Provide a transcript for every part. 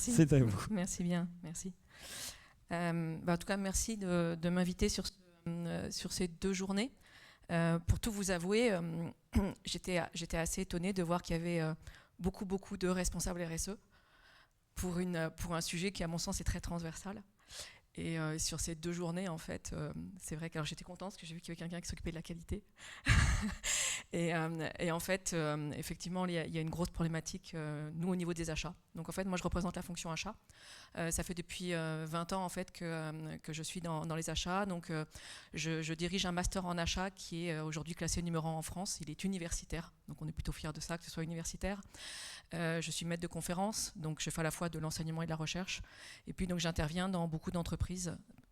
Merci. C'est à vous. Merci bien, merci. En tout cas, merci de m'inviter sur ces 2 journées. Pour tout vous avouer, j'étais assez étonnée de voir qu'il y avait beaucoup de responsables RSE pour un sujet qui, à mon sens, est très transversal. Et sur ces 2 journées, en fait, c'est vrai que j'étais contente parce que j'ai vu qu'il y avait quelqu'un qui s'occupait de la qualité. et en fait, effectivement, il y a une grosse problématique, nous, au niveau des achats. Donc, en fait, moi, je représente la fonction achat. Ça fait depuis 20 ans, en fait, que je suis dans les achats. Donc, je dirige un master en achat qui est aujourd'hui classé numéro 1 en France. Il est universitaire. Donc, on est plutôt fiers de ça, que ce soit universitaire. Je suis maître de conférence. Donc, je fais à la fois de l'enseignement et de la recherche. Et puis, donc, j'interviens dans beaucoup d'entreprises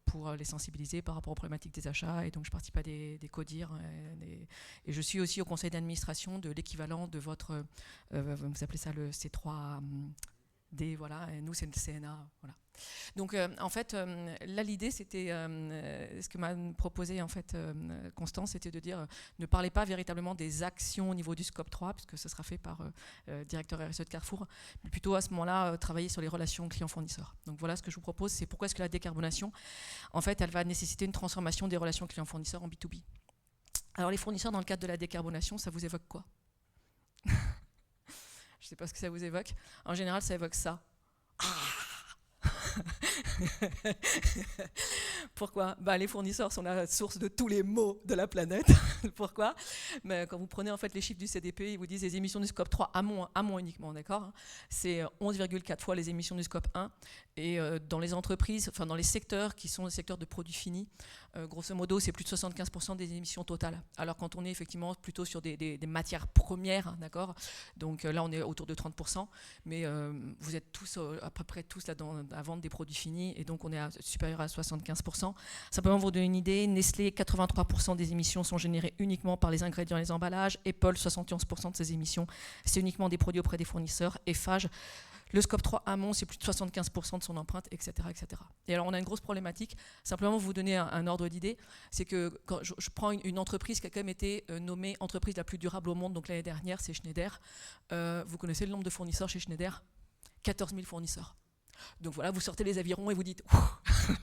pour les sensibiliser par rapport aux problématiques des achats. Et donc, je participe à des CODIR. Et je suis aussi au conseil d'administration de l'équivalent de votre... vous appelez ça le C3D, voilà. Et nous, c'est le CNA, voilà. Donc, en fait, là, l'idée, c'était... ce que m'a proposé, en fait, Constance, c'était de dire ne parlez pas véritablement des actions au niveau du scope 3, puisque ce sera fait par directeur RSE de Carrefour, mais plutôt à ce moment-là, travailler sur les relations clients-fournisseurs. Donc, voilà ce que je vous propose, c'est pourquoi est-ce que la décarbonation, en fait, elle va nécessiter une transformation des relations clients-fournisseurs en B2B. Alors, les fournisseurs, dans le cadre de la décarbonation, ça vous évoque quoi? Je ne sais pas ce que ça vous évoque. En général, ça évoque ça. Pourquoi? Les fournisseurs sont la source de tous les maux de la planète. Pourquoi? Mais quand vous prenez en fait les chiffres du CDP, ils vous disent les émissions du scope 3 amont uniquement, d'accord? C'est 11,4 fois les émissions du scope 1. Et dans les entreprises, enfin dans les secteurs qui sont les secteurs de produits finis, grosso modo, c'est plus de 75% des émissions totales. Alors quand on est effectivement plutôt sur des matières premières, d'accord? Donc là, on est autour de 30%, mais vous êtes tous, à peu près tous là à vendre des produits finis, et donc on est supérieur à 75%. Simplement pour vous donner une idée, Nestlé, 83% des émissions sont générées uniquement par les ingrédients et les emballages. Apple, 71% de ses émissions, c'est uniquement des produits auprès des fournisseurs. Eiffage, le scope 3 amont, c'est plus de 75% de son empreinte, etc., etc. Et alors, on a une grosse problématique. Simplement, pour vous donner un ordre d'idée, c'est que quand je prends une entreprise qui a quand même été nommée entreprise la plus durable au monde, donc l'année dernière, c'est Schneider. Vous connaissez le nombre de fournisseurs chez Schneider? 14 000 fournisseurs. Donc voilà, vous sortez les avirons et vous dites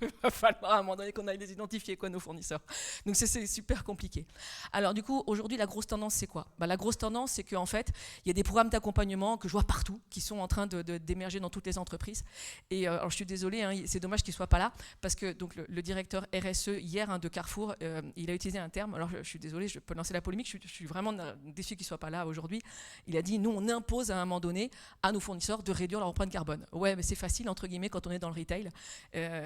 il va falloir à un moment donné qu'on aille les identifier, nos fournisseurs. Donc c'est super compliqué. Alors du coup, aujourd'hui, la grosse tendance, c'est quoi? La grosse tendance, c'est qu'en fait, il y a des programmes d'accompagnement que je vois partout, qui sont en train d'émerger dans toutes les entreprises. Et alors je suis désolée, c'est dommage qu'il ne soit pas là, parce que donc, le directeur RSE hier de Carrefour, il a utilisé un terme, alors je suis désolée, je peux lancer la polémique, je suis vraiment déçue qu'il ne soit pas là aujourd'hui. Il a dit, nous, on impose à un moment donné à nos fournisseurs de réduire leur empreinte carbone. Ouais, mais c'est facile, entre guillemets, quand on est dans le retail,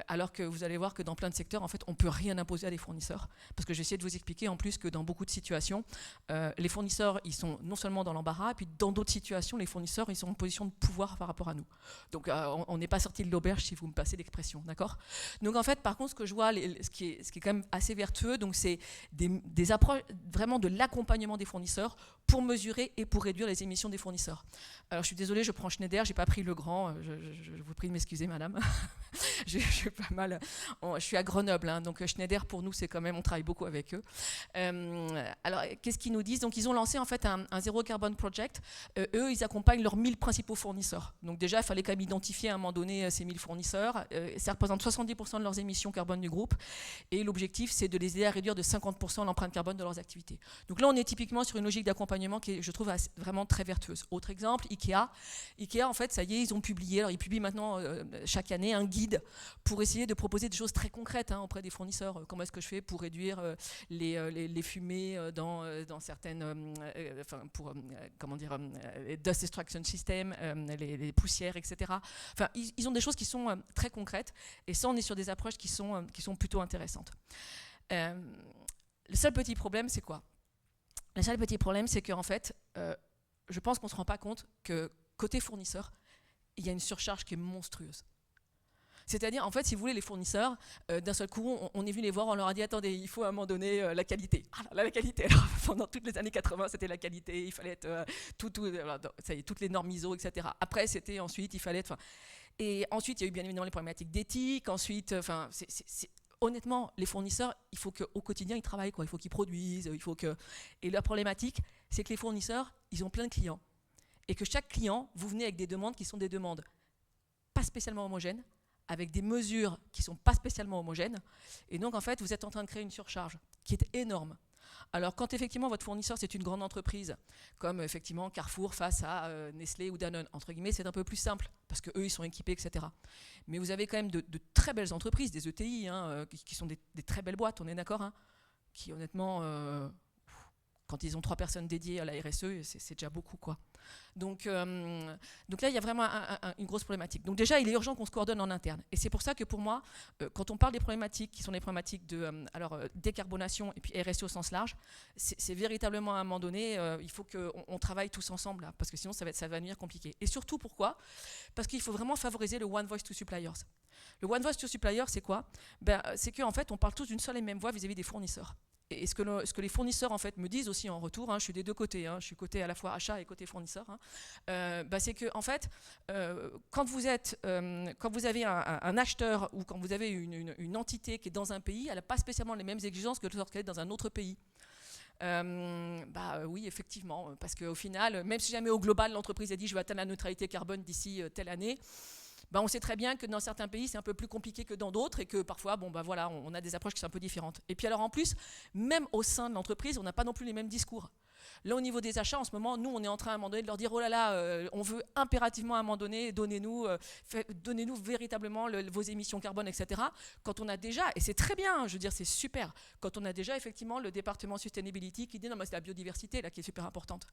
alors que vous allez voir que dans plein de secteurs, en fait, on ne peut rien imposer à des fournisseurs. Parce que j'essaie de vous expliquer en plus que dans beaucoup de situations, les fournisseurs, ils sont non seulement dans l'embarras, et puis dans d'autres situations, les fournisseurs, ils sont en position de pouvoir par rapport à nous. Donc, on n'est pas sorti de l'auberge, si vous me passez l'expression, d'accord? Donc, en fait, par contre, ce que je vois, ce qui est quand même assez vertueux, donc c'est des approches vraiment de l'accompagnement des fournisseurs pour mesurer et pour réduire les émissions des fournisseurs. Alors, je suis désolée, je prends Schneider, j'ai pas pris le grand, je vous prie de m'excuser, madame. je suis pas mal. Je suis à Grenoble, donc Schneider, pour nous, c'est quand même, on travaille beaucoup avec eux. Alors, qu'est-ce qu'ils nous disent? Donc, ils ont lancé en fait un Zero Carbon Project. Eux, ils accompagnent leurs 1000 principaux fournisseurs. Donc, déjà, il fallait quand même identifier à un moment donné ces 1000 fournisseurs. Ça représente 70% de leurs émissions carbone du groupe. Et l'objectif, c'est de les aider à réduire de 50% l'empreinte carbone de leurs activités. Donc là, on est typiquement sur une logique d'accompagnement qui est, je trouve, vraiment très vertueuse. Autre exemple, Ikea. Ikea, en fait, ça y est, ils ont publié. Alors, ils publient maintenant chaque année un guide pour essayer de proposer des choses très concrètes auprès des fournisseurs. Comment est-ce que je fais pour réduire les fumées dans certaines, comment dire, les dust extraction system, les poussières, etc. Enfin, ils ont des choses qui sont très concrètes, et ça, on est sur des approches qui sont plutôt intéressantes. Le seul petit problème, c'est quoi? Le seul petit problème, c'est qu'en fait, je pense qu'on ne se rend pas compte que côté fournisseur, il y a une surcharge qui est monstrueuse. C'est-à-dire, en fait, si vous voulez, les fournisseurs, d'un seul coup, on est venu les voir, on leur a dit, attendez, il faut à un moment donné la qualité. Ah là, la qualité, alors, pendant toutes les années 80, c'était la qualité, il fallait être ça y est, toutes les normes ISO, etc. Après, c'était ensuite, il fallait être... Et ensuite, il y a eu bien évidemment les problématiques d'éthique, ensuite, honnêtement, les fournisseurs, il faut qu'au quotidien, ils travaillent, quoi. Il faut qu'ils produisent, il faut que... Et la problématique, c'est que les fournisseurs, ils ont plein de clients. Et que chaque client, vous venez avec des demandes qui sont des demandes pas spécialement homogènes, avec des mesures qui ne sont pas spécialement homogènes. Et donc, en fait, vous êtes en train de créer une surcharge qui est énorme. Alors, quand effectivement votre fournisseur, c'est une grande entreprise, comme effectivement Carrefour face à Nestlé ou Danone, entre guillemets, c'est un peu plus simple, parce qu'eux, ils sont équipés, etc. Mais vous avez quand même de très belles entreprises, des ETI, qui sont des très belles boîtes, on est d'accord, qui honnêtement, quand ils ont 3 personnes dédiées à la RSE, c'est déjà beaucoup, quoi. Donc là, il y a vraiment une grosse problématique. Donc déjà, il est urgent qu'on se coordonne en interne. Et c'est pour ça que pour moi, quand on parle des problématiques qui sont des problématiques de décarbonation et puis RSE au sens large, c'est véritablement à un moment donné, il faut qu'on travaille tous ensemble, là, parce que sinon ça va devenir compliqué. Et surtout, pourquoi ? Parce qu'il faut vraiment favoriser le One Voice to Suppliers. Le One Voice to Suppliers, c'est quoi ? C'est qu'en fait, on parle tous d'une seule et même voix vis-à-vis des fournisseurs. Et ce que les fournisseurs en fait me disent aussi en retour, je suis des deux côtés, je suis côté à la fois achat et côté fournisseur, c'est que en fait, quand vous avez un acheteur ou quand vous avez une entité qui est dans un pays, elle n'a pas spécialement les mêmes exigences que lorsqu'elle est dans un autre pays. Oui, effectivement, parce qu'au final, même si jamais au global l'entreprise a dit je vais atteindre la neutralité carbone d'ici telle année, on sait très bien que dans certains pays, c'est un peu plus compliqué que dans d'autres et que parfois, on a des approches qui sont un peu différentes. Et puis alors en plus, même au sein de l'entreprise, on n'a pas non plus les mêmes discours. Là, au niveau des achats, en ce moment, nous, on est en train à un moment donné de leur dire « Oh là là, on veut impérativement à un moment donné, donnez-nous véritablement vos émissions carbone, etc. » Quand on a déjà, et c'est très bien, je veux dire, c'est super, quand on a déjà effectivement le département Sustainability qui dit « Non, mais c'est la biodiversité là qui est super importante. »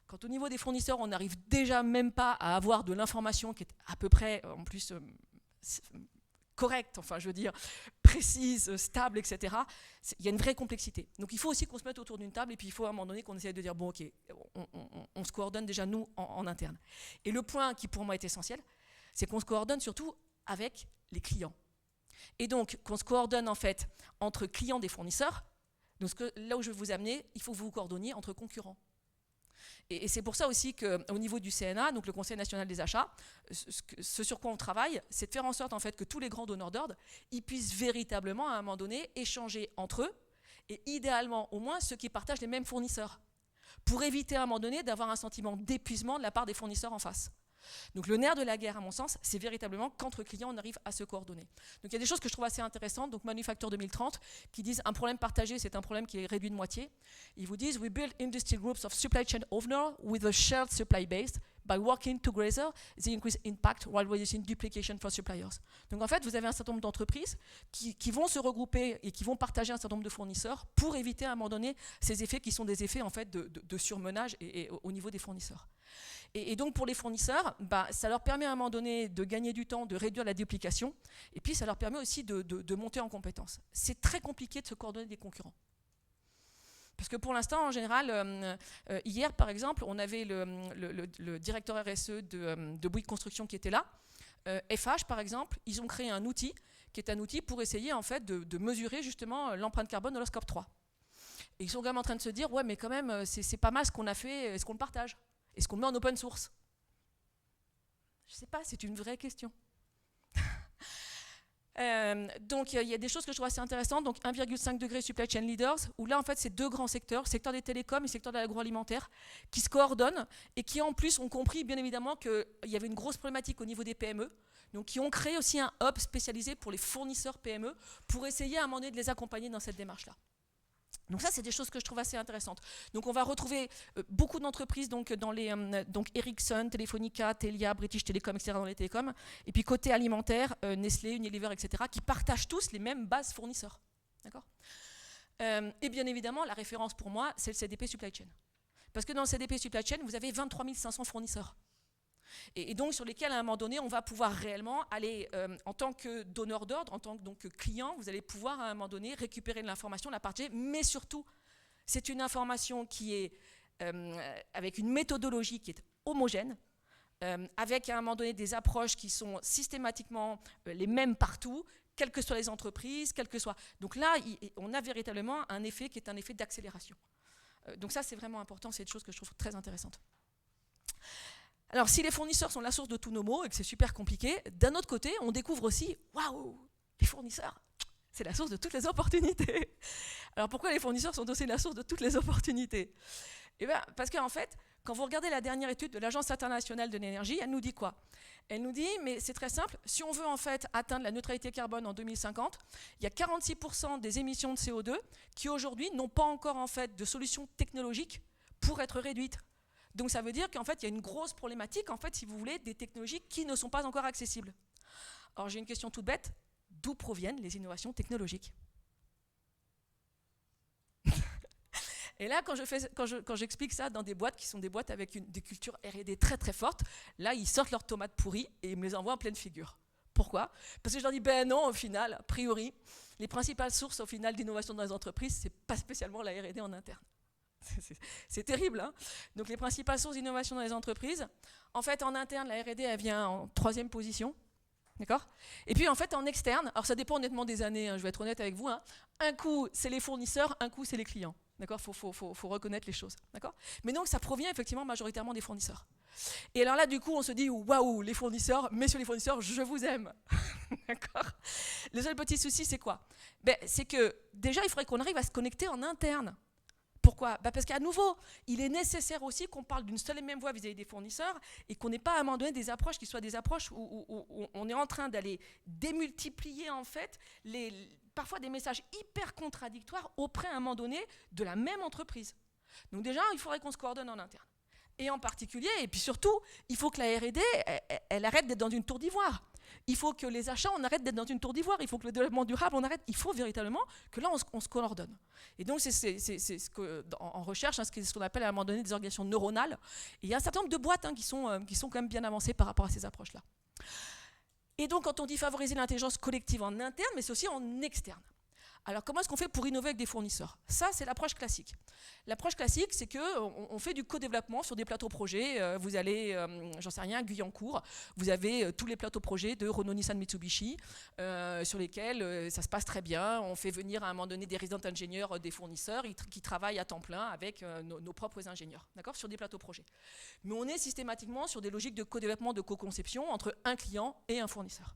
Quand au niveau des fournisseurs, on n'arrive déjà même pas à avoir de l'information qui est à peu près, en plus, correcte, enfin je veux dire, précise, stable, etc. Il y a une vraie complexité. Donc il faut aussi qu'on se mette autour d'une table et puis il faut à un moment donné qu'on essaye de dire bon ok, on se coordonne déjà nous en interne. Et le point qui pour moi est essentiel, c'est qu'on se coordonne surtout avec les clients. Et donc qu'on se coordonne en fait entre clients des fournisseurs. Donc là où je vais vous amener, il faut que vous vous coordonniez entre concurrents. Et c'est pour ça aussi qu'au niveau du CNA, donc le Conseil national des achats, ce sur quoi on travaille, c'est de faire en sorte en fait, que tous les grands donneurs d'ordre, ils puissent véritablement à un moment donné échanger entre eux, et idéalement au moins ceux qui partagent les mêmes fournisseurs, pour éviter à un moment donné d'avoir un sentiment d'épuisement de la part des fournisseurs en face. Donc le nerf de la guerre, à mon sens, c'est véritablement qu'entre clients, on arrive à se coordonner. Donc il y a des choses que je trouve assez intéressantes. Donc Manufacture 2030, qui disent un problème partagé, c'est un problème qui est réduit de moitié. Ils vous disent « We build industry groups of supply chain owners with a shared supply base. By working together, they increase impact while reducing duplication for suppliers. » Donc en fait, vous avez un certain nombre d'entreprises qui vont se regrouper et qui vont partager un certain nombre de fournisseurs pour éviter à un moment donné ces effets qui sont des effets en fait de surmenage et au niveau des fournisseurs. Et donc pour les fournisseurs, ça leur permet à un moment donné de gagner du temps, de réduire la duplication, et puis ça leur permet aussi de monter en compétences. C'est très compliqué de se coordonner des concurrents. Parce que pour l'instant, en général, hier par exemple, on avait le directeur RSE de Bouygues Construction qui était là. FH par exemple, ils ont créé un outil qui est un outil pour essayer en fait de mesurer justement l'empreinte carbone de leur scope 3. Et ils sont quand même en train de se dire, ouais mais quand même, c'est pas mal ce qu'on a fait, est-ce qu'on le partage ? Est-ce qu'on le met en open source ? Je ne sais pas, c'est une vraie question. Donc il y a des choses que je trouve assez intéressantes. Donc 1,5 degré supply chain leaders, où là en fait c'est deux grands secteurs, le secteur des télécoms et le secteur de l'agroalimentaire, qui se coordonnent et qui en plus ont compris bien évidemment qu'il y avait une grosse problématique au niveau des PME. Donc qui ont créé aussi un hub spécialisé pour les fournisseurs PME pour essayer à un moment donné de les accompagner dans cette démarche-là. Donc ça, c'est des choses que je trouve assez intéressantes. Donc on va retrouver beaucoup d'entreprises donc Ericsson, Telefonica, Telia, British Telecom, etc. dans les télécoms. Et puis côté alimentaire, Nestlé, Unilever, etc. qui partagent tous les mêmes bases fournisseurs. D'accord ? Et bien évidemment, la référence pour moi, c'est le CDP Supply Chain. Parce que dans le CDP Supply Chain, vous avez 23 500 fournisseurs. Et donc sur lesquels à un moment donné on va pouvoir réellement aller en tant que donneur d'ordre, en tant que donc, client, vous allez pouvoir à un moment donné récupérer de l'information, la partager, mais surtout c'est une information qui est avec une méthodologie qui est homogène, avec à un moment donné des approches qui sont systématiquement les mêmes partout, quelles que soient les entreprises, quelles que soient. Donc là on a véritablement un effet qui est un effet d'accélération. Donc ça c'est vraiment important, c'est une chose que je trouve très intéressante. Alors, si les fournisseurs sont la source de tous nos maux et que c'est super compliqué, d'un autre côté, on découvre aussi, waouh, les fournisseurs, c'est la source de toutes les opportunités. Alors, pourquoi les fournisseurs sont aussi la source de toutes les opportunités ? Eh bien, parce qu'en fait, Quand vous regardez la dernière étude de l'Agence internationale de l'énergie, elle nous dit quoi? Elle nous dit, mais c'est très simple, si on veut en fait atteindre la neutralité carbone en 2050, il y a 46% des émissions de CO2 qui aujourd'hui n'ont pas encore en fait de solution technologique pour être réduites. Donc ça veut dire qu'en fait il y a une grosse problématique en fait, si vous voulez, des technologies qui ne sont pas encore accessibles. Alors j'ai une question toute bête, d'où proviennent les innovations technologiques? Et là, quand j'explique ça dans des boîtes qui sont des boîtes avec des cultures R&D très très fortes, là, ils sortent leurs tomates pourries et ils me les envoient en pleine figure. Pourquoi? Parce que je leur dis, ben non, au final, a priori, les principales sources au final d'innovation dans les entreprises, c'est pas spécialement la R&D en interne. C'est terrible, hein? Donc les principales sources d'innovation dans les entreprises, en fait, en interne, la R&D, elle vient en 3e position. D'accord? Et puis en fait en externe, alors ça dépend honnêtement des années, hein, je vais être honnête avec vous, hein, un coup c'est les fournisseurs, un coup c'est les clients. D'accord? Faut reconnaître les choses. D'accord? Mais donc ça provient effectivement majoritairement des fournisseurs. Et alors là du coup on se dit waouh, les fournisseurs, messieurs les fournisseurs, je vous aime. D'accord? Le seul petit souci c'est quoi? Ben, c'est que déjà il faudrait qu'on arrive à se connecter en interne. Pourquoi? Parce qu'à nouveau, il est nécessaire aussi qu'on parle d'une seule et même voix vis-à-vis des fournisseurs et qu'on n'ait pas à un moment donné des approches qui soient des approches où on est en train d'aller démultiplier en fait parfois des messages hyper contradictoires auprès à un moment donné de la même entreprise. Donc déjà, il faudrait qu'on se coordonne en interne. Et en particulier, et puis surtout, il faut que la R&D, elle arrête d'être dans une tour d'ivoire. Il faut que les achats, on arrête d'être dans une tour d'ivoire. Il faut que le développement durable, on arrête. Il faut véritablement que là, on se coordonne. Et donc, c'est ce que, en recherche, hein, ce qu'on appelle à un moment donné des organisations neuronales. Et il y a un certain nombre de boîtes hein, qui sont quand même bien avancées par rapport à ces approches-là. Et donc, quand on dit favoriser l'intelligence collective en interne, mais c'est aussi en externe. Alors, comment est-ce qu'on fait pour innover avec des fournisseurs? Ça, c'est l'approche classique. L'approche classique, c'est qu'on fait du co-développement sur des plateaux projets. Vous allez, j'en sais rien, à Guyancourt, vous avez tous les plateaux projets de Renault, Nissan, Mitsubishi, sur lesquels ça se passe très bien. On fait venir à un moment donné des résidents ingénieurs des fournisseurs qui travaillent à temps plein avec nos propres ingénieurs, d'accord, sur des plateaux projets. Mais on est systématiquement sur des logiques de co-développement, de co-conception entre un client et un fournisseur.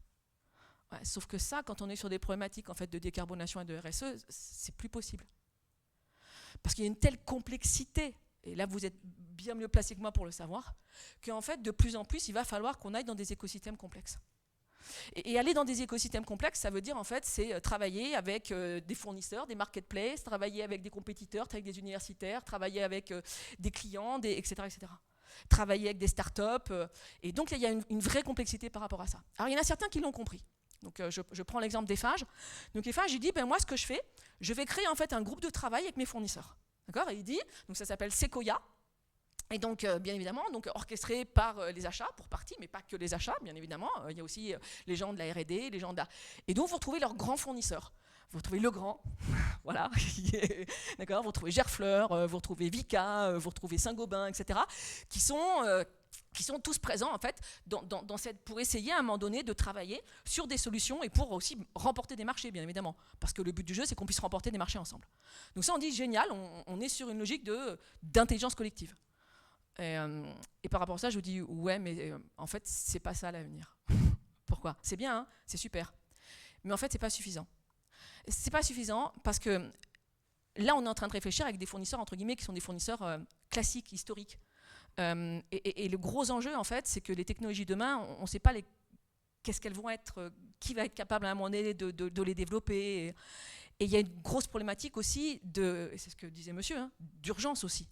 Ouais, sauf que ça, quand on est sur des problématiques en fait, de décarbonation et de RSE, c'est plus possible. Parce qu'il y a une telle complexité, et là vous êtes bien mieux placé que moi pour le savoir, qu'en fait de plus en plus il va falloir qu'on aille dans des écosystèmes complexes. Et aller dans des écosystèmes complexes, ça veut dire en fait c'est travailler avec des fournisseurs, des marketplaces, travailler avec des compétiteurs, avec des universitaires, travailler avec des clients, etc., etc. Travailler avec des startups. Et donc là il y a une vraie complexité par rapport à ça. Alors il y en a certains qui l'ont compris. Donc je prends l'exemple d'Eiffage. Donc Eiffage, il dit, ben moi ce que je fais, je vais créer en fait un groupe de travail avec mes fournisseurs. D'accord? Et il dit, donc ça s'appelle Sequoia. Et donc bien évidemment, donc orchestré par les achats pour partie, mais pas que les achats, bien évidemment. Il y a aussi les gens de la R&D, les gens de la... Et donc vous retrouvez leurs grands fournisseurs. Vous retrouvez Legrand, voilà, d'accord. Vous retrouvez Gerfleur, vous retrouvez Vicat, vous retrouvez Saint-Gobain, etc. Qui sont tous présents en fait pour essayer à un moment donné de travailler sur des solutions et pour aussi remporter des marchés, bien évidemment. Parce que le but du jeu, c'est qu'on puisse remporter des marchés ensemble. Donc ça, on dit génial, on est sur une logique d'intelligence collective. Et par rapport à ça, je vous dis ouais, mais en fait, c'est pas ça l'avenir. Pourquoi? C'est bien, hein, c'est super. Mais en fait, c'est pas suffisant. C'est pas suffisant parce que là, on est en train de réfléchir avec des fournisseurs, entre guillemets, qui sont des fournisseurs classiques, historiques. Et le gros enjeu, en fait, c'est que les technologies demain, on ne sait pas qu'est-ce qu'elles vont être, qui va être capable à un moment donné de les développer. Et il y a une grosse problématique aussi, et c'est ce que disait monsieur, hein, d'urgence aussi.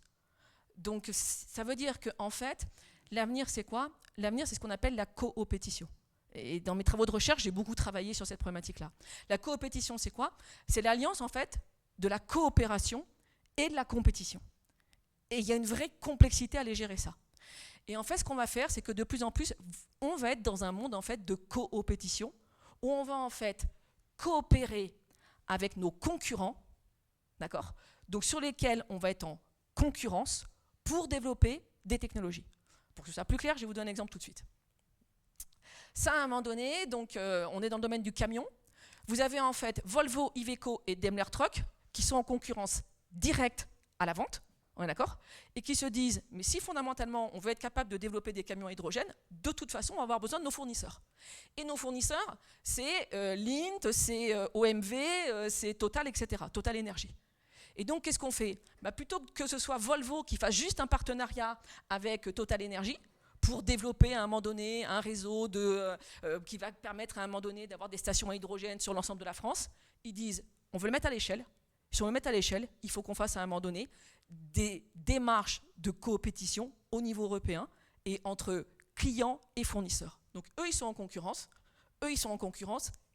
Donc ça veut dire qu'en fait, l'avenir, c'est quoi? L'avenir, c'est ce qu'on appelle la coopétition. Et dans mes travaux de recherche, j'ai beaucoup travaillé sur cette problématique-là. La coopétition, c'est quoi? C'est l'alliance, en fait, de la coopération et de la compétition. Et il y a une vraie complexité à aller gérer ça. Et en fait, ce qu'on va faire, c'est que de plus en plus, on va être dans un monde en fait, de coopétition, où on va en fait coopérer avec nos concurrents, d'accord? Donc sur lesquels on va être en concurrence pour développer des technologies. Pour que ce soit plus clair, je vais vous donner un exemple tout de suite. Ça, à un moment donné, donc, on est dans le domaine du camion. Vous avez en fait Volvo, Iveco et Daimler Truck qui sont en concurrence directe à la vente. On est d'accord? Et qui se disent, mais si fondamentalement on veut être capable de développer des camions à hydrogène, de toute façon on va avoir besoin de nos fournisseurs. Et nos fournisseurs, c'est Lint, c'est OMV, c'est Total, etc. Total Énergie. Et donc, qu'est-ce qu'on fait? Plutôt que ce soit Volvo qui fasse juste un partenariat avec Total Energy pour développer à un moment donné un réseau qui va permettre à un moment donné d'avoir des stations à hydrogène sur l'ensemble de la France, ils disent on veut le mettre à l'échelle. Si on veut le mettre à l'échelle, il faut qu'on fasse à un moment donné des démarches de coopétition au niveau européen et entre clients et fournisseurs. Donc eux, ils sont en concurrence,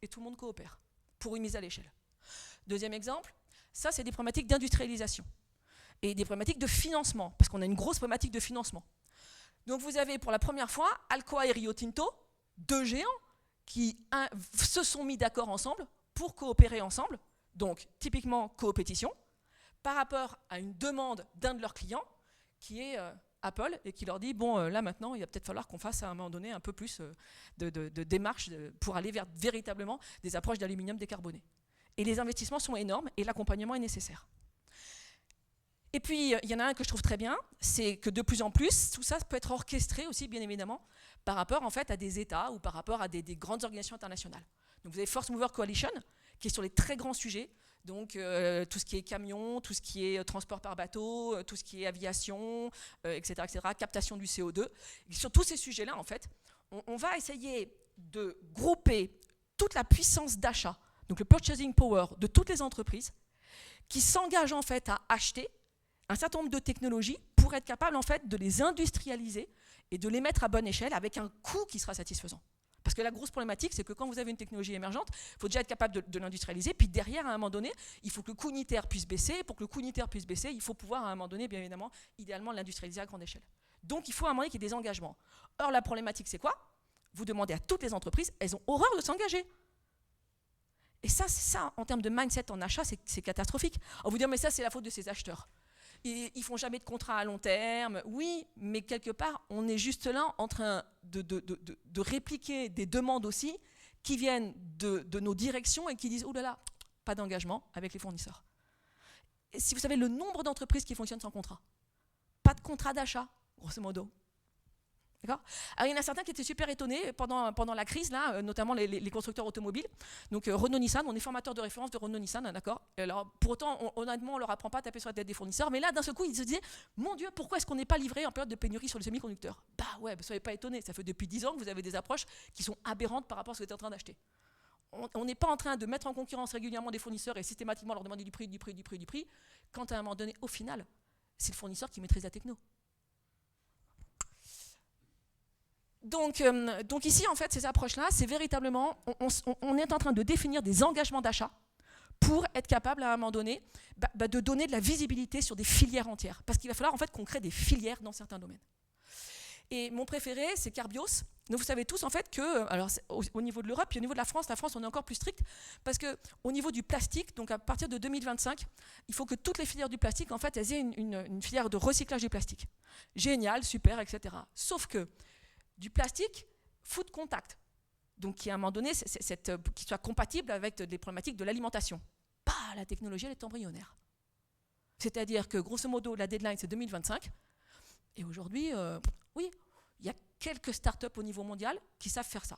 et tout le monde coopère pour une mise à l'échelle. Deuxième exemple, ça c'est des problématiques d'industrialisation et des problématiques de financement, parce qu'on a une grosse problématique de financement. Donc vous avez pour la première fois Alcoa et Rio Tinto, deux géants, qui se sont mis d'accord ensemble pour coopérer ensemble, donc typiquement coopétition, par rapport à une demande d'un de leurs clients, qui est Apple, et qui leur dit, bon, là maintenant, il va peut-être falloir qu'on fasse à un moment donné un peu plus de démarches pour aller vers véritablement des approches d'aluminium décarboné. Et les investissements sont énormes, et l'accompagnement est nécessaire. Et puis, il y en a un que je trouve très bien, c'est que de plus en plus, tout ça peut être orchestré aussi, bien évidemment, par rapport en fait, à des États ou par rapport à des grandes organisations internationales. Donc vous avez Force Mover Coalition, qui est sur les très grands sujets, donc tout ce qui est camion, tout ce qui est transport par bateau, tout ce qui est aviation, etc., captation du CO2. Et sur tous ces sujets-là, en fait, on va essayer de grouper toute la puissance d'achat, donc le purchasing power de toutes les entreprises, qui s'engagent en fait à acheter un certain nombre de technologies pour être capable en fait de les industrialiser et de les mettre à bonne échelle avec un coût qui sera satisfaisant. Parce que la grosse problématique, c'est que quand vous avez une technologie émergente, il faut déjà être capable de l'industrialiser, puis derrière, à un moment donné, il faut que le coût unitaire puisse baisser. Pour que le coût unitaire puisse baisser, il faut pouvoir, à un moment donné, bien évidemment, idéalement, l'industrialiser à grande échelle. Donc, il faut à un moment donné qu'il y ait des engagements. Or, la problématique, c'est quoi? Vous demandez à toutes les entreprises, elles ont horreur de s'engager. Et ça, c'est ça, en termes de mindset en achat, c'est catastrophique. On vous dit, mais ça, c'est la faute de ces acheteurs. Ils ne font jamais de contrat à long terme. Oui, mais quelque part, on est juste là en train de répliquer des demandes aussi qui viennent de nos directions et qui disent « Oh là là, pas d'engagement avec les fournisseurs ». Si vous savez le nombre d'entreprises qui fonctionnent sans contrat, pas de contrat d'achat, grosso modo. D'accord ? Alors, il y en a certains qui étaient super étonnés pendant la crise, là, notamment les constructeurs automobiles. Donc Renault-Nissan, on est formateur de référence de Renault-Nissan, d'accord ? Alors, pour autant, honnêtement, on ne leur apprend pas à taper sur la tête des fournisseurs, mais là, d'un seul coup, ils se disaient « Mon Dieu, pourquoi est-ce qu'on n'est pas livré en période de pénurie sur les semi-conducteurs ?» Bah ouais, soyez pas étonnés, ça fait depuis 10 ans que vous avez des approches qui sont aberrantes par rapport à ce que vous êtes en train d'acheter. On n'est pas en train de mettre en concurrence régulièrement des fournisseurs et systématiquement leur demander du prix, quand à un moment donné, au final, c'est le fournisseur qui maîtrise la techno. Donc ici, en fait, ces approches-là, c'est véritablement, on est en train de définir des engagements d'achat pour être capable, à un moment donné, de donner de la visibilité sur des filières entières. Parce qu'il va falloir, en fait, qu'on crée des filières dans certains domaines. Et mon préféré, c'est Carbios. Donc vous savez tous, en fait, que, alors au niveau de l'Europe et au niveau de la France, on est encore plus strict, parce qu'au niveau du plastique, donc à partir de 2025, il faut que toutes les filières du plastique, en fait, elles aient une filière de recyclage du plastique. Génial, super, etc. Sauf que du plastique, food contact, donc qui à un moment donné, qui soit compatible avec des problématiques de l'alimentation. La technologie, elle est embryonnaire. C'est-à-dire que, grosso modo, la deadline, c'est 2025, et aujourd'hui, oui, il y a quelques startups au niveau mondial qui savent faire ça.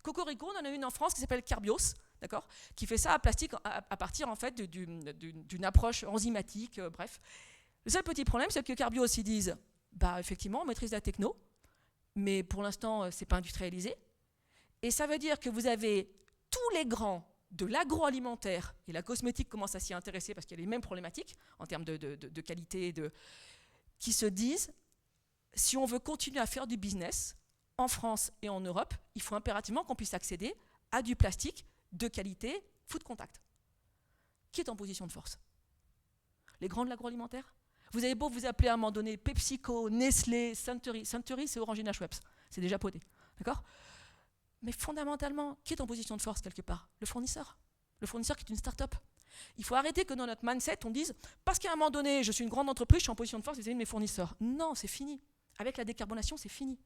Cocorico, on en a une en France qui s'appelle Carbios, d'accord, qui fait ça à plastique à partir, en fait, d'une approche enzymatique, bref. Le seul petit problème, c'est que Carbios, ils disent, effectivement, on maîtrise la techno, mais pour l'instant, ce n'est pas industrialisé. Et ça veut dire que vous avez tous les grands de l'agroalimentaire, et la cosmétique commence à s'y intéresser parce qu'il y a les mêmes problématiques en termes de qualité, qui se disent, si on veut continuer à faire du business en France et en Europe, il faut impérativement qu'on puisse accéder à du plastique de qualité, food contact. Qui est en position de force? Les grands de l'agroalimentaire? Vous avez beau vous appeler à un moment donné PepsiCo, Nestlé, Suntory. Suntory, c'est Orangina Schweppes. C'est déjà podé. D'accord ? Mais fondamentalement, qui est en position de force quelque part? Le fournisseur. Le fournisseur qui est une start-up. Il faut arrêter que dans notre mindset, on dise parce qu'à un moment donné, je suis une grande entreprise, je suis en position de force vis-à-vis de mes fournisseurs. Non, c'est fini. Avec la décarbonation, c'est fini.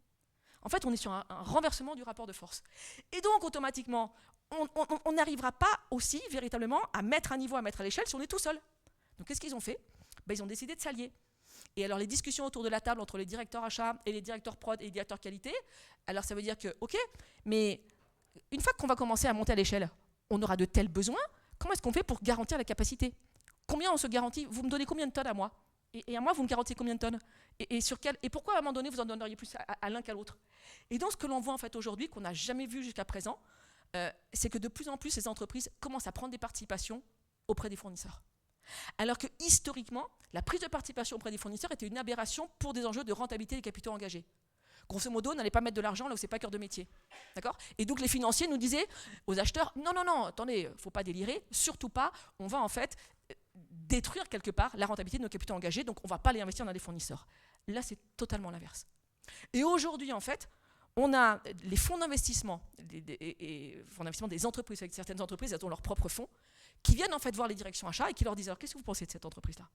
En fait, on est sur un renversement du rapport de force. Et donc, automatiquement, on n'arrivera pas aussi véritablement à mettre à niveau, à mettre à l'échelle si on est tout seul. Donc, qu'est-ce qu'ils ont fait ? Ils ont décidé de s'allier. Et alors, les discussions autour de la table entre les directeurs achats et les directeurs prod et les directeurs qualité, alors ça veut dire que, ok, mais une fois qu'on va commencer à monter à l'échelle, on aura de tels besoins, comment est-ce qu'on fait pour garantir la capacité ? Combien on se garantit? Vous me donnez combien de tonnes à moi? Et à moi, vous me garantissez combien de tonnes? Et pourquoi à un moment donné, vous en donneriez plus à l'un qu'à l'autre? Et donc, ce que l'on voit en fait aujourd'hui, qu'on n'a jamais vu jusqu'à présent, c'est que de plus en plus, les entreprises commencent à prendre des participations auprès des fournisseurs. Alors que historiquement, la prise de participation auprès des fournisseurs était une aberration pour des enjeux de rentabilité des capitaux engagés. Grosso modo, on n'allait pas mettre de l'argent là où c'est pas cœur de métier. D'accord? Et donc les financiers nous disaient aux acheteurs, non, attendez, faut pas délirer, surtout pas, on va en fait détruire quelque part la rentabilité de nos capitaux engagés, donc on va pas les investir dans les fournisseurs. Là, c'est totalement l'inverse. Et aujourd'hui, en fait, on a les fonds d'investissement, fonds d'investissement des entreprises, avec certaines entreprises, elles ont leurs propres fonds, qui viennent en fait voir les directions achats et qui leur disent, alors qu'est-ce que vous pensez de cette entreprise-là?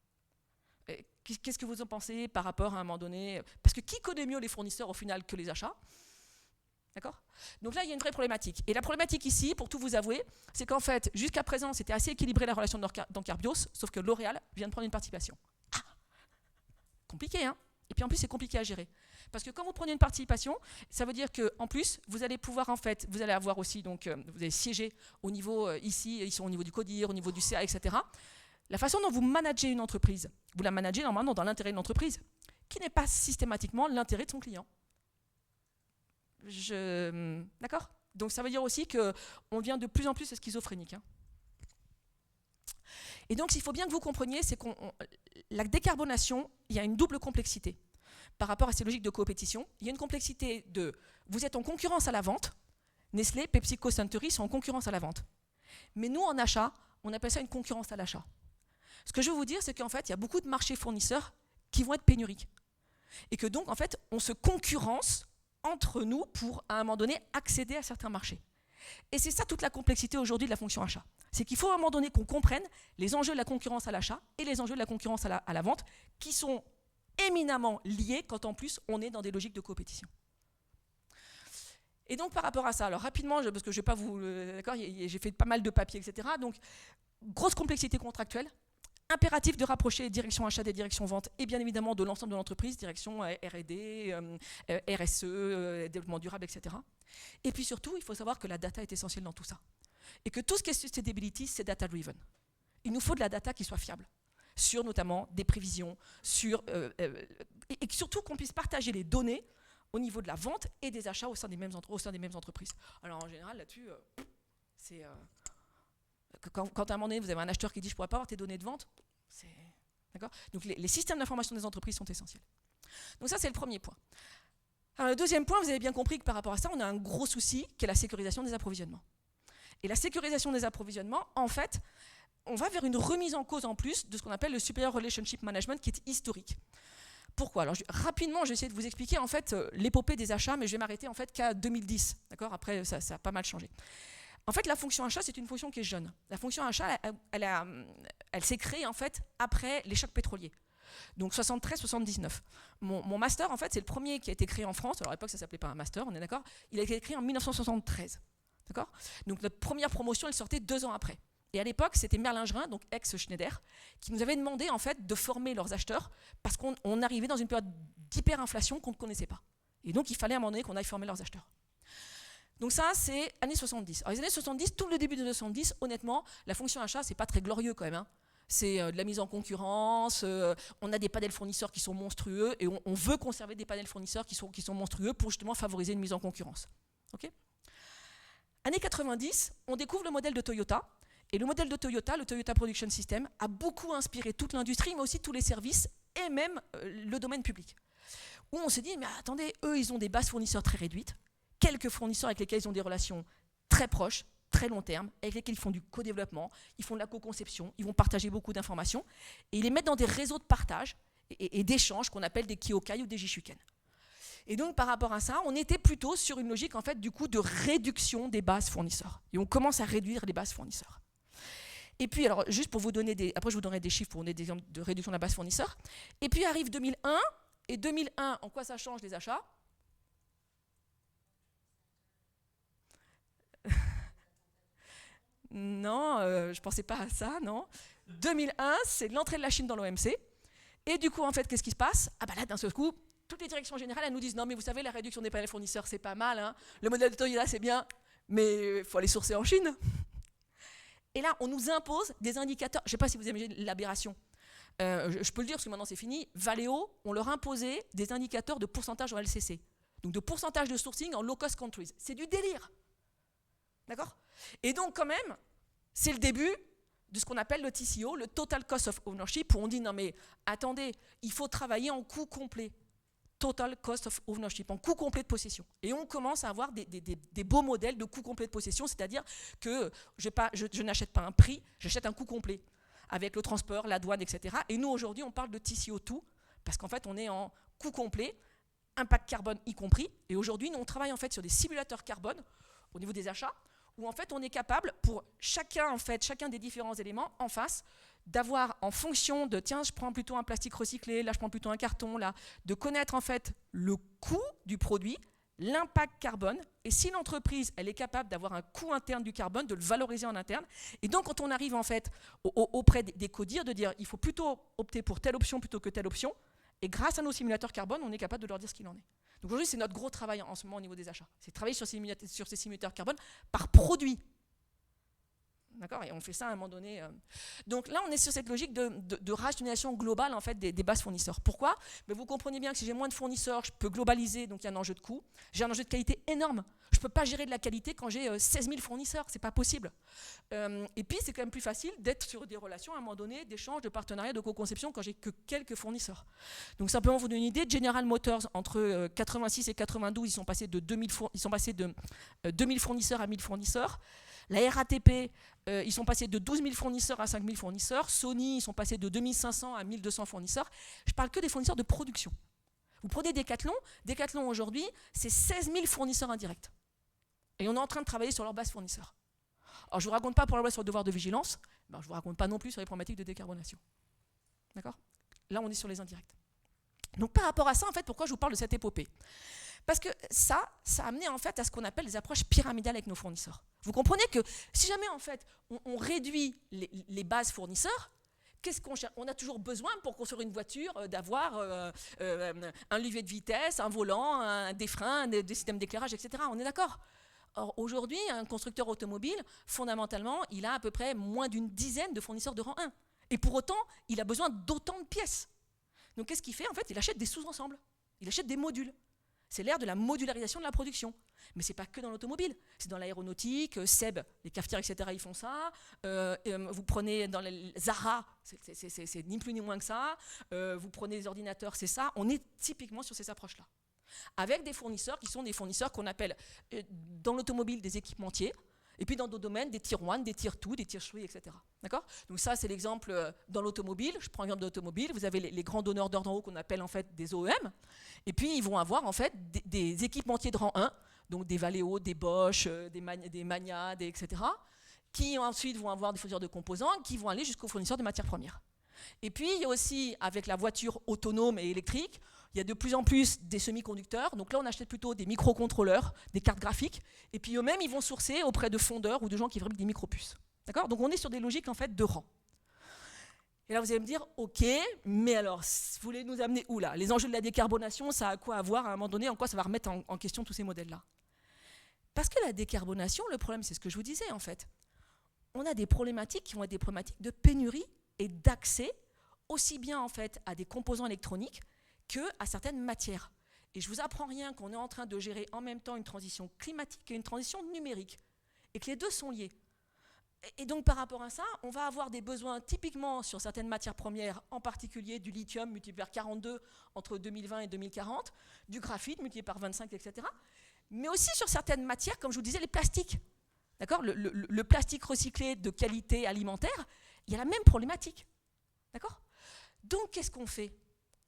Qu'est-ce que vous en pensez par rapport à un moment donné? Parce que qui connaît mieux les fournisseurs au final que les achats? D'accord? Donc là, il y a une vraie problématique. Et la problématique ici, pour tout vous avouer, c'est qu'en fait, jusqu'à présent, c'était assez équilibré la relation d'Encarbios, sauf que L'Oréal vient de prendre une participation. Ah, compliqué, hein? Et puis en plus, c'est compliqué à gérer. Parce que quand vous prenez une participation, ça veut dire qu'en plus, vous allez pouvoir, en fait, vous allez avoir aussi, donc, vous allez siéger au niveau, ici, ils sont au niveau du CODIR, au niveau du CA, etc. La façon dont vous managez une entreprise, vous la managez normalement dans l'intérêt de l'entreprise, qui n'est pas systématiquement l'intérêt de son client. D'accord? Donc ça veut dire aussi qu'on devient de plus en plus schizophrénique. Hein. Et donc il faut bien que vous compreniez, c'est que la décarbonation, il y a une double complexité par rapport à ces logiques de coopétition. Il y a une complexité de, vous êtes en concurrence à la vente, Nestlé, PepsiCo, Suntory sont en concurrence à la vente. Mais nous, en achat, on appelle ça une concurrence à l'achat. Ce que je veux vous dire, c'est qu'en fait, il y a beaucoup de marchés fournisseurs qui vont être pénuriques. Et que donc, en fait, on se concurrence entre nous pour, à un moment donné, accéder à certains marchés. Et c'est ça toute la complexité aujourd'hui de la fonction achat. C'est qu'il faut à un moment donné qu'on comprenne les enjeux de la concurrence à l'achat et les enjeux de la concurrence à la vente, qui sont éminemment liés quand en plus on est dans des logiques de coopétition. Et donc par rapport à ça, alors rapidement, parce que je ne vais pas vous... D'accord, j'ai fait pas mal de papiers, etc. Donc, grosse complexité contractuelle, impératif de rapprocher les directions achats des directions vente et bien évidemment de l'ensemble de l'entreprise, direction R&D, RSE, développement durable, etc. Et puis surtout, il faut savoir que la data est essentielle dans tout ça. Et que tout ce qui est sustainability, c'est data-driven. Il nous faut de la data qui soit fiable, sur notamment des prévisions, et surtout qu'on puisse partager les données au niveau de la vente et des achats au sein des mêmes entreprises. Alors en général, là-dessus, c'est... Quand à un moment donné, vous avez un acheteur qui dit « je ne pourrais pas avoir tes données de vente », d'accord ? Donc les systèmes d'information des entreprises sont essentiels. Donc ça, c'est le premier point. Alors, le deuxième point, vous avez bien compris que par rapport à ça, on a un gros souci qui est la sécurisation des approvisionnements. Et la sécurisation des approvisionnements, en fait, on va vers une remise en cause en plus de ce qu'on appelle le Superior Relationship Management qui est historique. Pourquoi? Alors rapidement, je vais essayer de vous expliquer en fait l'épopée des achats, mais je vais m'arrêter en fait qu'à 2010. D'accord? Après, ça a pas mal changé. En fait, la fonction achat, c'est une fonction qui est jeune. La fonction achat, elle s'est créée en fait après les chocs pétroliers. Donc 73-79. Mon master, en fait, c'est le premier qui a été créé en France. Alors à l'époque, ça ne s'appelait pas un master, on est d'accord? Il a été créé en 1973. D'accord? Donc notre première promotion, elle sortait 2 ans après. Et à l'époque, c'était Merlin-Gerin, donc ex-Schneider, qui nous avait demandé en fait de former leurs acheteurs parce qu'on arrivait dans une période d'hyperinflation qu'on ne connaissait pas. Et donc, il fallait à un moment donné qu'on aille former leurs acheteurs. Donc ça, c'est années 70. Alors les années 70, tout le début de 70, honnêtement, la fonction achat, c'est pas très glorieux quand même. Hein. C'est de la mise en concurrence, on a des panels fournisseurs qui sont monstrueux et on veut conserver des panels fournisseurs qui sont monstrueux pour justement favoriser une mise en concurrence. Okay ? Années 90, on découvre le modèle de Toyota. Et le modèle de Toyota, le Toyota Production System, a beaucoup inspiré toute l'industrie, mais aussi tous les services et même le domaine public. Où on s'est dit, mais attendez, eux, ils ont des bases fournisseurs très réduites, quelques fournisseurs avec lesquels ils ont des relations très proches, très long terme, avec lesquels ils font du co-développement, ils font de la co-conception, ils vont partager beaucoup d'informations, et ils les mettent dans des réseaux de partage et d'échange qu'on appelle des Kyokai ou des Jishuken. Et donc, par rapport à ça, on était plutôt sur une logique, en fait, du coup, de réduction des bases fournisseurs. Et on commence à réduire les bases fournisseurs. Et puis, alors, juste pour vous donner après, je vous donnerai des chiffres pour donner des exemples de réduction de la base fournisseur. Et puis arrive 2001, et 2001, en quoi ça change les achats ? Non, je ne pensais pas à ça, non. 2001, c'est l'entrée de la Chine dans l'OMC. Et du coup, en fait, qu'est-ce qui se passe ? Ah bah là, d'un seul coup, toutes les directions générales, elles nous disent « Non, mais vous savez, la réduction des panels fournisseurs, c'est pas mal. Hein. Le modèle de Toyota, c'est bien, mais il faut aller sourcer en Chine. » Et là, on nous impose des indicateurs. Je ne sais pas si vous aimez l'aberration. Je peux le dire parce que maintenant c'est fini. Valeo, on leur imposait des indicateurs de pourcentage en LCC. Donc de pourcentage de sourcing en low-cost countries. C'est du délire. D'accord? Et donc quand même, c'est le début de ce qu'on appelle le TCO, le Total Cost of Ownership, où on dit non mais attendez, il faut travailler en coût complet. Total Cost of Ownership, en coût complet de possession. Et on commence à avoir des beaux modèles de coût complet de possession, c'est-à-dire que je n'achète pas un prix, j'achète un coût complet, avec le transport, la douane, etc. Et nous, aujourd'hui, on parle de TCO2, parce qu'en fait, on est en coût complet, impact carbone y compris. Et aujourd'hui, nous, on travaille en fait sur des simulateurs carbone au niveau des achats, où en fait, on est capable, pour chacun des différents éléments en face, d'avoir en fonction de, tiens, je prends plutôt un plastique recyclé, là, je prends plutôt un carton, là, de connaître en fait le coût du produit, l'impact carbone, et si l'entreprise, elle est capable d'avoir un coût interne du carbone, de le valoriser en interne. Et donc, quand on arrive en fait auprès des CODIR, de dire, il faut plutôt opter pour telle option plutôt que telle option, et grâce à nos simulateurs carbone, on est capable de leur dire ce qu'il en est. Donc aujourd'hui, c'est notre gros travail en ce moment au niveau des achats. C'est travailler sur ces simulateurs carbone par produit. D'accord? Et on fait ça à un moment donné. Donc là, on est sur cette logique de rationalisation globale en fait, des bases fournisseurs. Pourquoi? Mais vous comprenez bien que si j'ai moins de fournisseurs, je peux globaliser, donc il y a un enjeu de coût. J'ai un enjeu de qualité énorme. Je ne peux pas gérer de la qualité quand j'ai 16 000 fournisseurs, ce n'est pas possible. Et puis, c'est quand même plus facile d'être sur des relations à un moment donné, d'échange, de partenariat, de co-conception quand j'ai que quelques fournisseurs. Donc simplement vous donner une idée, General Motors, entre 86 et 92, ils sont passés de 2000 fournisseurs à 1000 fournisseurs. La RATP, ils sont passés de 12 000 fournisseurs à 5 000 fournisseurs. Sony, ils sont passés de 2500 à 1200 fournisseurs. Je parle que des fournisseurs de production. Vous prenez Decathlon. Decathlon, aujourd'hui, c'est 16 000 fournisseurs indirects. Et on est en train de travailler sur leur base fournisseurs. Alors, je ne vous raconte pas pour la loi sur le devoir de vigilance. Ben, je ne vous raconte pas non plus sur les problématiques de décarbonation. D'accord? Là, on est sur les indirects. Donc, par rapport à ça, en fait, pourquoi je vous parle de cette épopée? Parce que ça a amené en fait à ce qu'on appelle des approches pyramidales avec nos fournisseurs. Vous comprenez que si jamais en fait on réduit les bases fournisseurs, qu'est-ce qu'on cherche? On a toujours besoin pour construire une voiture d'avoir un levier de vitesse, un volant, des freins, des systèmes d'éclairage, etc. On est d'accord? Or aujourd'hui, un constructeur automobile, fondamentalement, il a à peu près moins d'une dizaine de fournisseurs de rang 1. Et pour autant, il a besoin d'autant de pièces. Donc qu'est-ce qu'il fait? En fait, il achète des sous-ensembles, il achète des modules. C'est l'ère de la modularisation de la production. Mais ce n'est pas que dans l'automobile, c'est dans l'aéronautique, Seb, les cafetières, etc., ils font ça. Vous prenez dans les Zara, c'est ni plus ni moins que ça. Vous prenez les ordinateurs, c'est ça. On est typiquement sur ces approches-là. Avec des fournisseurs qui sont des fournisseurs qu'on appelle dans l'automobile des équipementiers, et puis dans d'autres domaines, des tier 1, des tier 2, des tier 3, etc. D'accord? Donc ça, c'est l'exemple dans l'automobile. Je prends l'exemple de l'automobile. Vous avez les grands donneurs d'ordre en haut qu'on appelle en fait des OEM. Et puis, ils vont avoir en fait des équipementiers de rang 1, donc des Valeo, des Bosch, des Magna, etc., qui ensuite vont avoir des fournisseurs de composants qui vont aller jusqu'aux fournisseurs de matières premières. Et puis, il y a aussi, avec la voiture autonome et électrique, il y a de plus en plus des semi-conducteurs. Donc là, on achète plutôt des microcontrôleurs, des cartes graphiques. Et puis eux-mêmes, ils vont sourcer auprès de fondeurs ou de gens qui fabriquent des micropuces. D'accord? Donc on est sur des logiques en fait de rang. Et là, vous allez me dire, OK, mais alors, vous voulez nous amener où là? Les enjeux de la décarbonation, ça a quoi à voir à un moment donné? En quoi ça va remettre en question tous ces modèles-là? Parce que la décarbonation, le problème, c'est ce que je vous disais en fait. On a des problématiques qui vont être des problématiques de pénurie et d'accès, aussi bien en fait à des composants électroniques qu'à certaines matières. Et je ne vous apprends rien qu'on est en train de gérer en même temps une transition climatique et une transition numérique, et que les deux sont liés. Et donc par rapport à ça, on va avoir des besoins typiquement sur certaines matières premières, en particulier du lithium multiplié par 42 entre 2020 et 2040, du graphite multiplié par 25, etc. Mais aussi sur certaines matières, comme je vous disais, les plastiques. D'accord? Le plastique recyclé de qualité alimentaire, il y a la même problématique. D'accord? Donc qu'est-ce qu'on fait?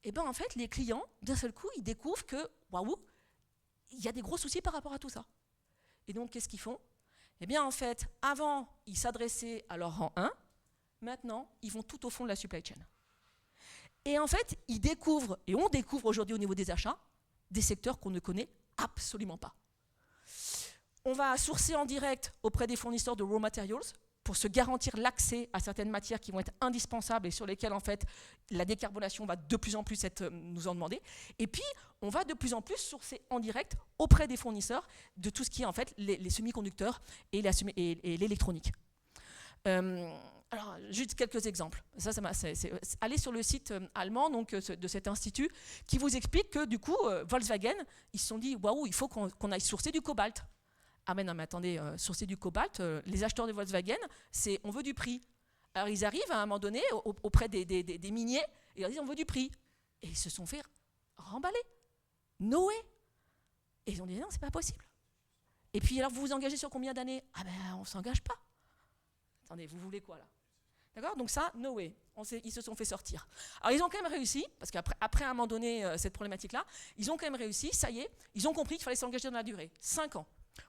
Eh bien, en fait, les clients, d'un seul coup, ils découvrent que, waouh, il y a des gros soucis par rapport à tout ça. Et donc, qu'est-ce qu'ils font? Eh bien, en fait, avant, ils s'adressaient à leur rang 1. Maintenant, ils vont tout au fond de la supply chain. Et en fait, ils découvrent, et on découvre aujourd'hui au niveau des achats, des secteurs qu'on ne connaît absolument pas. On va sourcer en direct auprès des fournisseurs de raw materials, pour se garantir l'accès à certaines matières qui vont être indispensables et sur lesquelles en fait la décarbonation va de plus en plus nous en demander. Et puis on va de plus en plus sourcer en direct auprès des fournisseurs de tout ce qui est en fait les semi-conducteurs et l'électronique. Alors, juste quelques exemples. Allez sur le site allemand donc, de cet institut qui vous explique que du coup, Volkswagen, ils se sont dit, waouh, il faut qu'on aille sourcer du cobalt. Ah mais non, mais attendez, sourcer du cobalt, les acheteurs de Volkswagen, on veut du prix. Alors ils arrivent à un moment donné auprès des miniers, et ils leur disent, on veut du prix. Et ils se sont fait remballer. No way. Et ils ont dit, non, c'est pas possible. Et puis alors, vous vous engagez sur combien d'années? Ah ben, on s'engage pas. Attendez, vous voulez quoi là? D'accord? Donc ça, no way. Ils se sont fait sortir. Alors ils ont quand même réussi, parce qu'après à un moment donné, cette problématique-là, ils ont quand même réussi, ça y est, ils ont compris qu'il fallait s'engager dans la durée. 5 ans.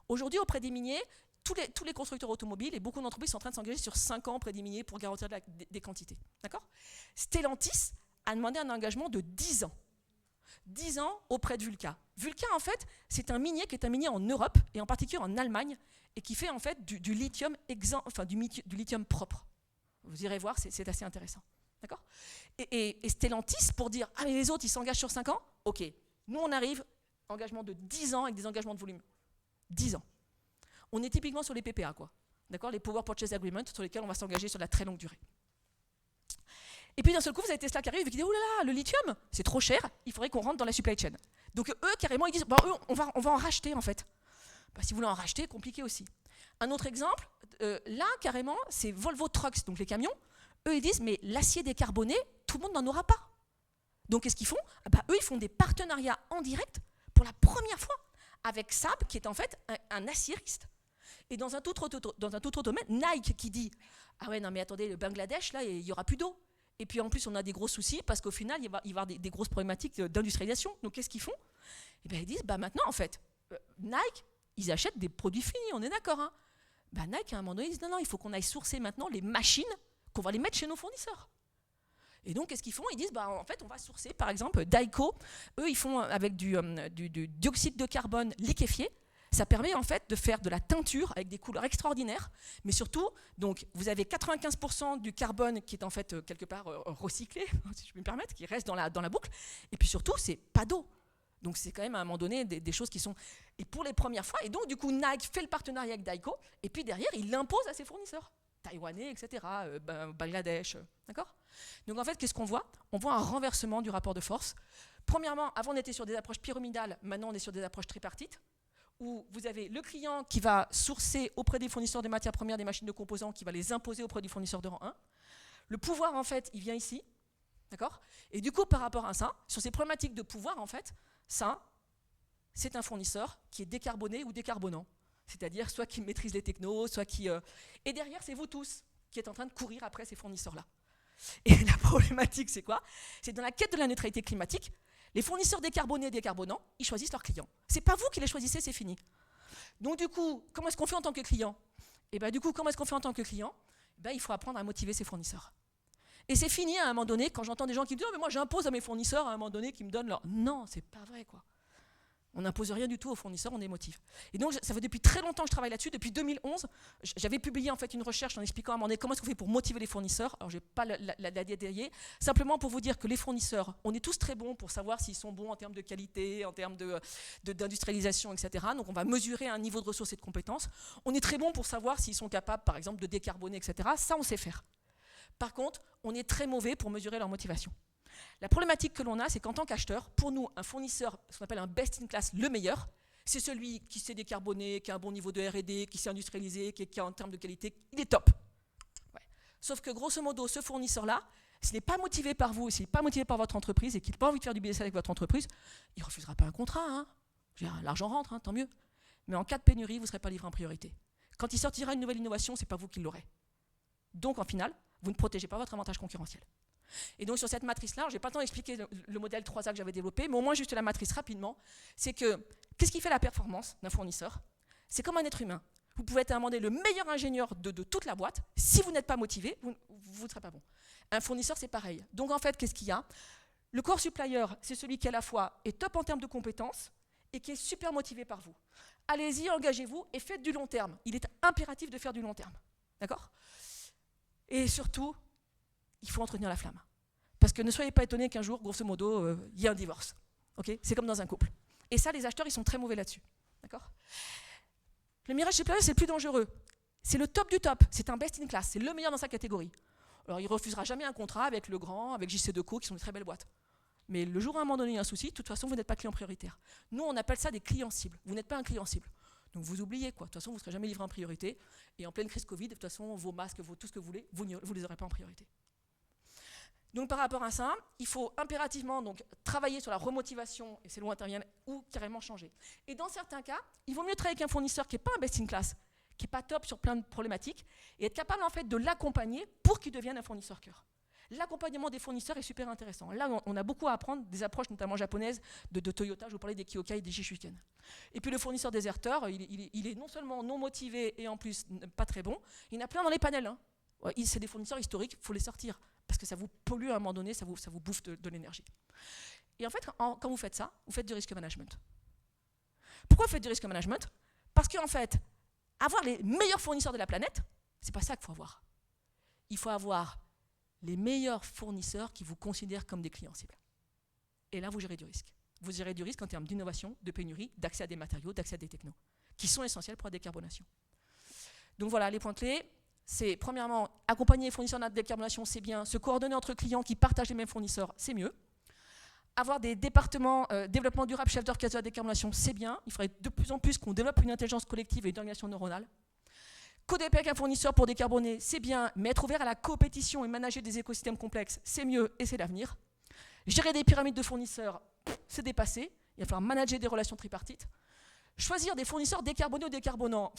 Aujourd'hui, auprès des miniers, tous les constructeurs automobiles et beaucoup d'entreprises sont en train de s'engager sur 5 ans auprès des miniers pour garantir des quantités. D'accord? Stellantis a demandé un engagement de 10 ans. 10 ans auprès de Vulca. Vulca, en fait, c'est un minier qui est un minier en Europe, et en particulier en Allemagne, et qui fait en fait du lithium du lithium propre. Vous irez voir, c'est assez intéressant. D'accord? Et Stellantis, pour dire, ah mais les autres, ils s'engagent sur 5 ans, ok. Nous, on arrive, engagement de 10 ans avec des engagements de volume. 10 ans. On est typiquement sur les PPA, quoi. D'accord? Les Power Purchase Agreements, sur lesquels on va s'engager sur la très longue durée. Et puis d'un seul coup, vous avez Tesla qui arrive et qui dit, oh là là, le lithium, c'est trop cher, il faudrait qu'on rentre dans la supply chain. Donc eux, carrément, ils disent, bah, eux, on va en racheter, en fait. Bah, si vous voulez en racheter, compliqué aussi. Un autre exemple, là, carrément, c'est Volvo Trucks, donc les camions. Eux, ils disent, mais l'acier décarboné, tout le monde n'en aura pas. Donc, qu'est-ce qu'ils font? Bah, eux, ils font des partenariats en direct pour la première fois avec Saab, qui est en fait un aciériste. Et dans un tout autre domaine, Nike qui dit, ah ouais, non mais attendez, le Bangladesh, là, il n'y aura plus d'eau. Et puis en plus, on a des gros soucis parce qu'au final, il va y avoir des grosses problématiques d'industrialisation. Donc, qu'est-ce qu'ils font? Eh bien, ils disent, bah, maintenant, en fait, Nike, ils achètent des produits finis, on est d'accord, hein? Bah, Nike, à un moment donné, ils disent, non, il faut qu'on aille sourcer maintenant les machines qu'on va les mettre chez nos fournisseurs. Et donc, qu'est-ce qu'ils font? Ils disent, bah, en fait, on va sourcer, par exemple, Daico. Eux, ils font avec du dioxyde de carbone liquéfié. Ça permet, en fait, de faire de la teinture avec des couleurs extraordinaires. Mais surtout, donc, vous avez 95% du carbone qui est, en fait, quelque part recyclé, si je peux me permettre, qui reste dans la boucle. Et puis surtout, c'est pas d'eau. Donc, c'est quand même, à un moment donné, des choses qui sont... Et pour les premières fois, et donc, du coup, Nike fait le partenariat avec Daico, et puis derrière, il l'impose à ses fournisseurs. Taïwanais, etc., Bangladesh, d'accord? Donc en fait, qu'est-ce qu'on voit? On voit un renversement du rapport de force. Premièrement, avant on était sur des approches pyramidales, maintenant on est sur des approches tripartites, où vous avez le client qui va sourcer auprès des fournisseurs de matières premières, des machines de composants, qui va les imposer auprès du fournisseur de rang 1. Le pouvoir, en fait, il vient ici, d'accord? Et du coup, par rapport à ça, sur ces problématiques de pouvoir, en fait, ça, c'est un fournisseur qui est décarboné ou décarbonant. C'est-à-dire soit qui maîtrise les technos, soit qui... Et derrière, c'est vous tous qui êtes en train de courir après ces fournisseurs-là. Et la problématique, c'est quoi? C'est dans la quête de la neutralité climatique, les fournisseurs décarbonés et décarbonants, ils choisissent leurs clients. C'est pas vous qui les choisissez, c'est fini. Donc du coup, comment est-ce qu'on fait en tant que client? Et bien du coup, comment est-ce qu'on fait en tant que client? Ben, il faut apprendre à motiver ses fournisseurs. Et c'est fini à un moment donné, quand j'entends des gens qui me disent « Oh, mais moi j'impose à mes fournisseurs à un moment donné qui me donnent leur... » Non, c'est pas vrai, quoi. On n'impose rien du tout aux fournisseurs, on les motive. Et donc, ça fait depuis très longtemps que je travaille là-dessus. Depuis 2011, j'avais publié en fait une recherche en expliquant à un moment donné comment est-ce qu'on fait pour motiver les fournisseurs. Alors, je ne vais pas la détailler, simplement pour vous dire que les fournisseurs, on est tous très bons pour savoir s'ils sont bons en termes de qualité, en termes d'industrialisation, etc. Donc, on va mesurer un niveau de ressources et de compétences. On est très bons pour savoir s'ils sont capables, par exemple, de décarboner, etc. Ça, on sait faire. Par contre, on est très mauvais pour mesurer leur motivation. La problématique que l'on a, c'est qu'en tant qu'acheteur, pour nous, un fournisseur, ce qu'on appelle un best-in-class, le meilleur, c'est celui qui sait décarboner, qui a un bon niveau de R&D, qui sait industrialiser, qui est en termes de qualité, il est top. Ouais. Sauf que grosso modo, ce fournisseur-là, s'il n'est pas motivé par vous, s'il n'est pas motivé par votre entreprise et qu'il n'a pas envie de faire du business avec votre entreprise, il ne refusera pas un contrat. Hein. L'argent rentre, hein, tant mieux. Mais en cas de pénurie, vous ne serez pas livré en priorité. Quand il sortira une nouvelle innovation, ce n'est pas vous qui l'aurez. Donc, en final, vous ne protégez pas votre avantage concurrentiel. Et donc sur cette matrice-là, je n'ai pas le temps d'expliquer le modèle 3A que j'avais développé, mais au moins juste la matrice rapidement, c'est que qu'est-ce qui fait la performance d'un fournisseur? C'est comme un être humain. Vous pouvez être le meilleur ingénieur de toute la boîte, si vous n'êtes pas motivé, vous ne serez pas bon. Un fournisseur, c'est pareil. Donc en fait, qu'est-ce qu'il y a? Le core supplier, c'est celui qui à la fois est top en termes de compétences et qui est super motivé par vous. Allez-y, engagez-vous et faites du long terme. Il est impératif de faire du long terme. D'accord? Et surtout, il faut entretenir la flamme. Parce que ne soyez pas étonnés qu'un jour, grosso modo, il y ait un divorce. Okay, c'est comme dans un couple. Et ça, les acheteurs, ils sont très mauvais là-dessus. D'accord? Le mirage supplier, c'est le plus dangereux. C'est le top du top, c'est un best in class, c'est le meilleur dans sa catégorie. Alors il ne refusera jamais un contrat avec Legrand, avec JC Decaux, qui sont des très belles boîtes. Mais le jour où à un moment donné il y a un souci, de toute façon vous n'êtes pas client prioritaire. Nous on appelle ça des clients cibles, vous n'êtes pas un client cible. Donc vous oubliez quoi, de toute façon vous ne serez jamais livré en priorité. Et en pleine crise Covid, de toute façon vos masques, tout ce que vous voulez, vous ne les aurez pas en priorité. Donc par rapport à ça, il faut impérativement donc, travailler sur la remotivation, et c'est loin intervient, ou carrément changer. Et dans certains cas, il vaut mieux travailler avec un fournisseur qui n'est pas un best in class, qui n'est pas top sur plein de problématiques, et être capable en fait de l'accompagner pour qu'il devienne un fournisseur cœur. L'accompagnement des fournisseurs est super intéressant. Là, on a beaucoup à apprendre des approches notamment japonaises de Toyota. Je vous parlais des Kyokai et des Jishuken. Et puis le fournisseur déserteur, il est non seulement non motivé et en plus pas très bon, il y en a plein dans les panels. Hein. Ouais, c'est des fournisseurs historiques, il faut les sortir parce que ça vous pollue à un moment donné, ça vous bouffe de l'énergie. Et en fait, quand vous faites ça, vous faites du risk management. Pourquoi vous faites du risk management? Parce qu'en fait, avoir les meilleurs fournisseurs de la planète, c'est pas ça qu'il faut avoir. Il faut avoir les meilleurs fournisseurs qui vous considèrent comme des clients cibles. Et là, vous gérez du risque. Vous gérez du risque en termes d'innovation, de pénurie, d'accès à des matériaux, d'accès à des technos, qui sont essentiels pour la décarbonation. Donc voilà, les points clés, c'est premièrement, accompagner les fournisseurs dans la décarbonation, c'est bien. Se coordonner entre clients qui partagent les mêmes fournisseurs, c'est mieux. Avoir des départements développement durable, chef d'orchestre de la décarbonation, c'est bien. Il faudrait de plus en plus qu'on développe une intelligence collective et une organisation neuronale. Coder avec un fournisseur pour décarboner, c'est bien, mais être ouvert à la compétition et manager des écosystèmes complexes, c'est mieux et c'est l'avenir. Gérer des pyramides de fournisseurs, c'est dépassé. Il va falloir manager des relations tripartites. Choisir des fournisseurs décarbonés ou décarbonants,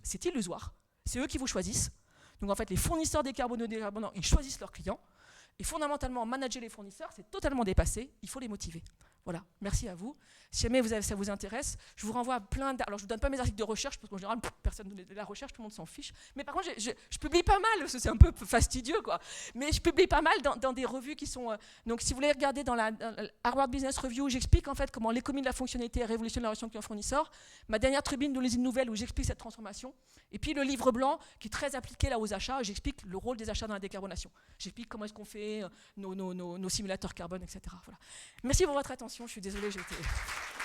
c'est illusoire. C'est eux qui vous choisissent. Donc en fait, les fournisseurs décarbonés ou décarbonants, ils choisissent leurs clients. Et fondamentalement, manager les fournisseurs, c'est totalement dépassé. Il faut les motiver. Voilà, merci à vous. Si jamais ça vous intéresse, je vous renvoie à plein Alors, je ne vous donne pas mes articles de recherche, parce qu'en général, personne ne de la recherche, tout le monde s'en fiche. Mais par contre, je publie pas mal, c'est un peu fastidieux, quoi. Mais je publie pas mal dans des revues qui sont... donc, si vous voulez regarder dans la Harvard Business Review, j'explique en fait comment l'économie de la fonctionnalité révolutionne la relation client-fournisseur. Ma dernière tribune de l'usine nouvelle, où j'explique cette transformation. Et puis, le livre blanc, qui est très appliqué là aux achats, j'explique le rôle des achats dans la décarbonation. J'explique comment est-ce qu'on fait nos simulateurs carbone, etc. Voilà. Merci pour votre attention. Je suis désolée, j'ai été...